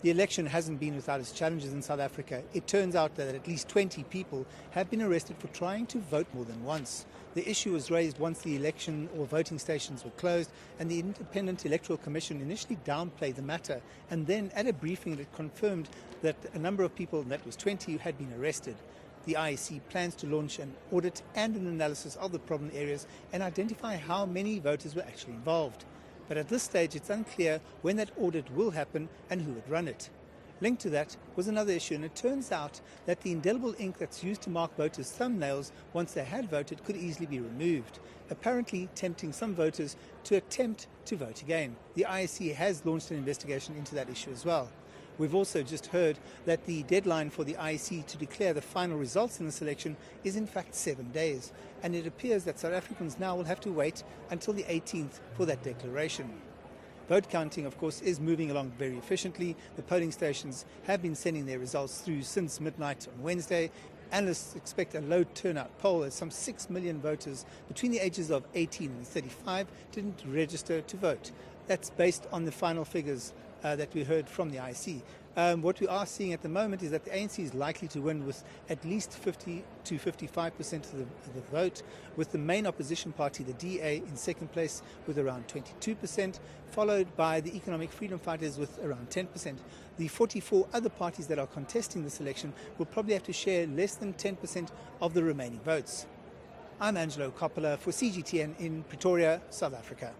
The election hasn't been without its challenges in South Africa. It turns out that at least 20 people have been arrested for trying to vote more than once. The issue was raised once the election or voting stations were closed, and the Independent Electoral Commission initially downplayed the matter, and then at a briefing it confirmed that a number of people, and that was 20, had been arrested. The IEC plans to launch an audit and an analysis of the problem areas and identify how many voters were actually involved. But at this stage, it's unclear when that audit will happen and who would run it. Linked to that was another issue, and it turns out that the indelible ink that's used to mark voters' thumbnails once they had voted could easily be removed, apparently tempting some voters to attempt to vote again. The IEC has launched an investigation into that issue as well. We've also just heard that the deadline for the IEC to declare the final results in this election is in fact 7 days, and it appears that South Africans now will have to wait until the 18th for that declaration. Vote counting, of course, is moving along very efficiently. The polling stations have been sending their results through since midnight on Wednesday. Analysts expect a low turnout poll as some 6 million voters between the ages of 18 and 35 didn't register to vote. That's based on the final figures that we heard from the IEC. What we are seeing at the moment is that the ANC is likely to win with at least 50 to 55% of the vote, with the main opposition party, the DA, in second place with around 22%, followed by the Economic Freedom Fighters with around 10%. The 44 other parties that are contesting this election will probably have to share less than 10% of the remaining votes. I'm Angelo Coppola for CGTN in Pretoria, South Africa.